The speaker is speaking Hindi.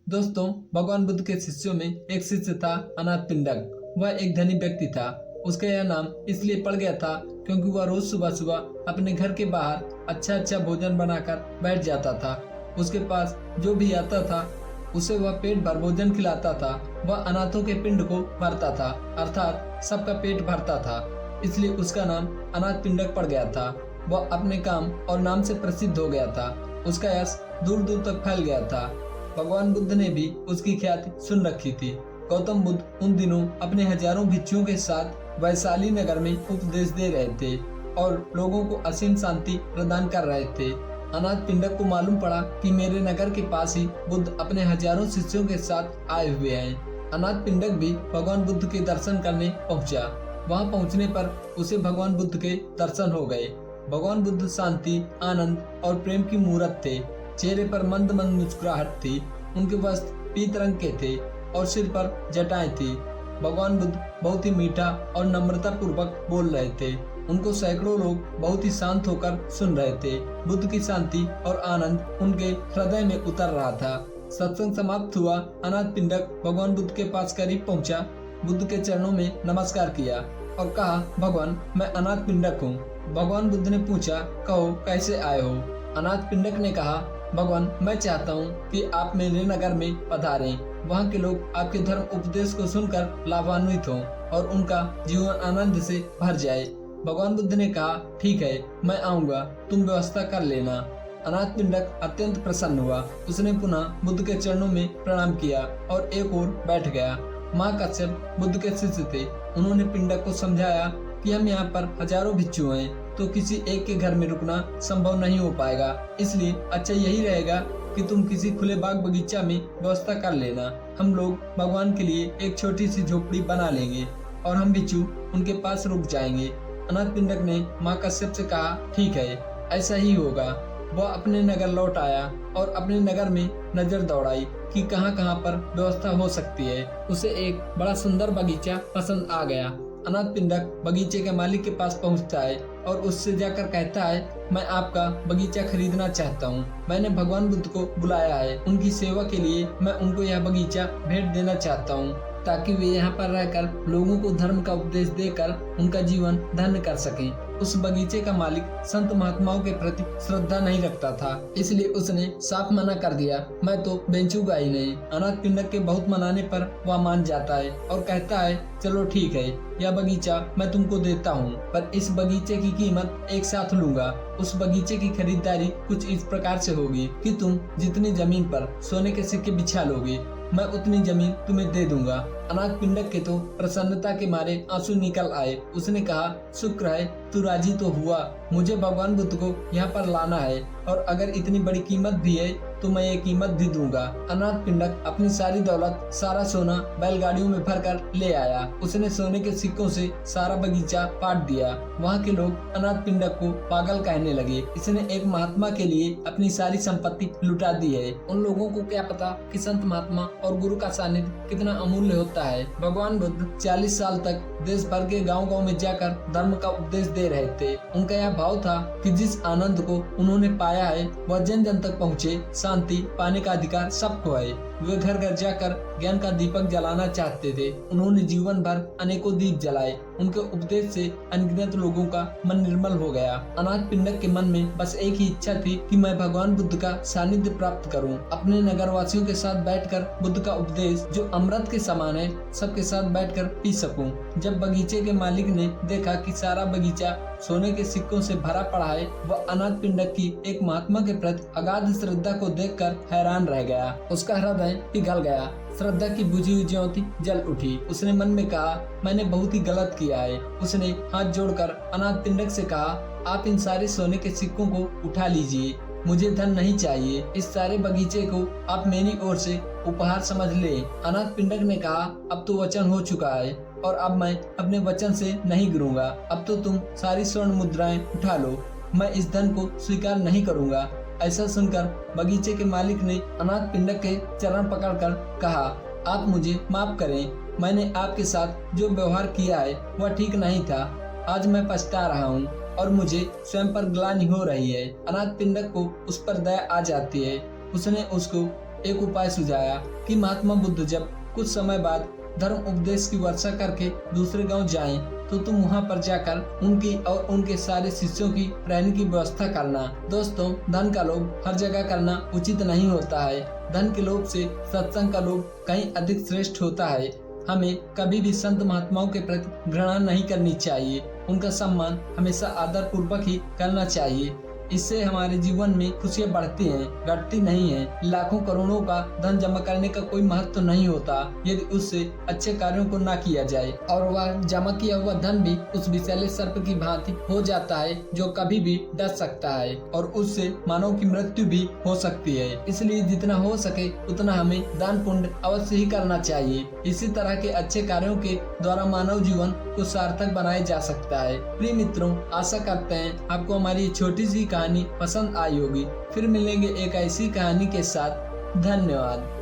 दोस्तों, भगवान बुद्ध के शिष्यों में एक शिष्य था अनाथ पिंडक। वह एक धनी व्यक्ति था। उसका यह नाम इसलिए पड़ गया था क्योंकि वह रोज सुबह सुबह अपने घर के बाहर अच्छा अच्छा भोजन बनाकर बैठ जाता था। उसके पास जो भी आता था उसे वह पेट भर भोजन खिलाता था। वह अनाथों के पिंड को भरता था, अर्थात सबका पेट भरता था। इसलिए उसका नाम अनाथ पिंडक पड़ गया था। वह अपने काम और नाम से प्रसिद्ध हो गया था। उसका यश दूर दूर तक फैल गया था। भगवान बुद्ध ने भी उसकी ख्याति सुन रखी थी। गौतम बुद्ध उन दिनों अपने हजारों भिक्षुओं के साथ वैशाली नगर में उपदेश दे रहे थे और लोगों को असीम शांति प्रदान कर रहे थे। अनाथ पिंडक को मालूम पड़ा कि मेरे नगर के पास ही बुद्ध अपने हजारों शिष्यों के साथ आए हुए हैं। अनाथ पिंडक भी भगवान बुद्ध के दर्शन करने पहुंचा। वहां पहुंचने पर उसे भगवान बुद्ध के दर्शन हो गए। भगवान बुद्ध शांति, आनंद और प्रेम की मूर्त थे। चेहरे पर मंद मंद मुस्कुराहट थी। उनके वस्त्र पीत रंग के थे और सिर पर जटाएं थी। भगवान बुद्ध बहुत ही मीठा और नम्रता पूर्वक बोल रहे थे। उनको सैकड़ों लोग बहुत ही शांत होकर सुन रहे थे। बुद्ध की शांति और आनंद उनके हृदय में उतर रहा था। सत्संग समाप्त हुआ। अनाथ पिंडक भगवान बुद्ध के पास करीब पहुंचा, बुद्ध के चरणों में नमस्कार किया और कहा, भगवान, मैं अनाथ पिंडक हूँ। भगवान बुद्ध ने पूछा, कहो कैसे आए हो? अनाथ पिंडक ने कहा, भगवान, मैं चाहता हूँ कि आप मेरे नगर में पधारें। वहाँ के लोग आपके धर्म उपदेश को सुनकर लाभान्वित हों और उनका जीवन आनंद से भर जाए। भगवान बुद्ध ने कहा, ठीक है, मैं आऊँगा, तुम व्यवस्था कर लेना। अनाथ पिंडक अत्यंत प्रसन्न हुआ। उसने पुनः बुद्ध के चरणों में प्रणाम किया और एक ओर बैठ गया। महाकश्यप बुद्ध के शिष्य थे। उन्होंने पिंडक को समझाया कि हम यहाँ पर हजारों भिक्षु हैं, तो किसी एक के घर में रुकना संभव नहीं हो पाएगा। इसलिए अच्छा यही रहेगा कि तुम किसी खुले बाग बगीचा में व्यवस्था कर लेना। हम लोग भगवान के लिए एक छोटी सी झोपड़ी बना लेंगे और हम भिक्षु उनके पास रुक जाएंगे। अनाथ पिंडक ने महाकश्यप से कहा, ठीक है, ऐसा ही होगा। वह अपने नगर लौट आया और अपने नगर में नजर दौड़ाई कि कहाँ कहाँ पर व्यवस्था हो सकती है। उसे एक बड़ा सुंदर बगीचा पसंद आ गया। अनाथ पिंडक बगीचे के मालिक के पास पहुंचता है और उससे जाकर कहता है, मैं आपका बगीचा खरीदना चाहता हूं। मैंने भगवान बुद्ध को बुलाया है। उनकी सेवा के लिए मैं उनको यह बगीचा भेंट देना चाहता हूं, ताकि वे यहाँ पर रहकर लोगों को धर्म का उपदेश देकर उनका जीवन धन्य कर सकें। उस बगीचे का मालिक संत महात्माओं के प्रति श्रद्धा नहीं रखता था, इसलिए उसने साफ मना कर दिया, मैं तो बेचूंगा ही नहीं। अनाथ पिंडक के बहुत मनाने पर वह मान जाता है और कहता है, चलो ठीक है, यह बगीचा मैं तुमको देता हूँ, पर इस बगीचे की कीमत एक साथ लूंगा। उस बगीचे की खरीदारी कुछ इस प्रकार से होगी कि तुम जितनी जमीन पर सोने के सिक्के बिछा लोगे, मैं उतनी जमीन तुम्हें दे दूंगा। अनाथ पिंडक के तो प्रसन्नता के मारे आंसू निकल आए। उसने कहा, शुक्र है तू राजी तो हुआ। मुझे भगवान बुद्ध को यहाँ पर लाना है और अगर इतनी बड़ी कीमत भी है तो मैं ये कीमत भी दूंगा। अनाथ पिंडक अपनी सारी दौलत, सारा सोना बैलगाड़ियों में भरकर ले आया। उसने सोने के सिक्कों से सारा बगीचा पाट दिया। वहाँ के लोग अनाथ पिंडक को पागल कहने लगे, इसने एक महात्मा के लिए अपनी सारी संपत्ति लुटा दी है। उन लोगों को क्या पता कि संत महात्मा और गुरु का सानिध्य कितना अमूल्य होता है। भगवान बुद्ध 40 साल तक देश भर के गाँव-गाँव में जाकर धर्म का उपदेश दे रहे थे। उनका यह भाव था कि जिस आनंद को उन्होंने पाया है वह जन जन तक पहुँचे। शांति पाने का अधिकार सबको है। वे घर घर जाकर ज्ञान का दीपक जलाना चाहते थे। उन्होंने जीवन भर अनेकों दीप जलाए। उनके उपदेश से अनगिनत लोगों का मन निर्मल हो गया। अनाथ पिंडक के मन में बस एक ही इच्छा थी कि मैं भगवान बुद्ध का सानिध्य प्राप्त करूं, अपने नगरवासियों के साथ बैठकर बुद्ध का उपदेश जो अमृत के समान है सबके साथ बैठकर पी सकूं। जब बगीचे के मालिक ने देखा कि सारा बगीचा सोने के सिक्कों से भरा पड़ा है, वह अनाथ पिंडक की एक महात्मा के प्रति अगाध श्रद्धा को देखकर हैरान रह गया। उसका हृदय पिघल गया। श्रद्धा की बुझी हुई ज्योति जल उठी। उसने मन में कहा, मैंने बहुत ही गलत किया है। उसने हाथ जोड़कर अनाथ पिंडक से कहा, आप इन सारे सोने के सिक्कों को उठा लीजिए, मुझे धन नहीं चाहिए। इस सारे बगीचे को आप मेरी ओर से उपहार समझ ले। अनाथ पिंडक ने कहा, अब तो वचन हो चुका है और अब मैं अपने वचन से नहीं गिरूंगा। अब तो तुम सारी स्वर्ण मुद्राएं उठा लो, मैं इस धन को स्वीकार नहीं करूंगा। ऐसा सुनकर बगीचे के मालिक ने अनाथ पिंडक के चरण पकड़कर कहा, आप मुझे माफ करें, मैंने आपके साथ जो व्यवहार किया है वह ठीक नहीं था। आज मैं पछता रहा हूँ और मुझे स्वयं पर ग्लानि हो रही है। अनाथ पिंडक को उस पर दया आ जाती है। उसने उसको एक उपाय सुझाया कि महात्मा बुद्ध जब कुछ समय बाद धर्म उपदेश की वर्षा करके दूसरे गांव जाएं, तो तुम वहां पर जाकर उनकी और उनके सारे शिष्यों की रहने की व्यवस्था करना। दोस्तों, धन का लोभ हर जगह करना उचित नहीं होता है। धन के लोभ से सत्संग का लोभ कहीं अधिक श्रेष्ठ होता है। हमें कभी भी संत महात्माओं के प्रति घृणा नहीं करनी चाहिए। उनका सम्मान हमेशा आदर पूर्वक ही करना चाहिए। इससे हमारे जीवन में खुशियाँ बढ़ती हैं, घटती नहीं हैं। लाखों करोड़ों का धन जमा करने का कोई महत्व नहीं होता यदि उससे अच्छे कार्यों को ना किया जाए, और वह जमा किया हुआ धन भी उस विषैले सर्प की भांति हो जाता है जो कभी भी डस सकता है और उससे मानव की मृत्यु भी हो सकती है। इसलिए जितना हो सके उतना हमें दान पुण्य अवश्य ही करना चाहिए। इसी तरह के अच्छे कार्यों के द्वारा मानव जीवन को सार्थक बनाया जा सकता है। प्रिय मित्रों, आशा करते हैं आपको हमारी छोटी सी कहानी पसंद आई होगी। फिर मिलेंगे एक ऐसी कहानी के साथ। धन्यवाद।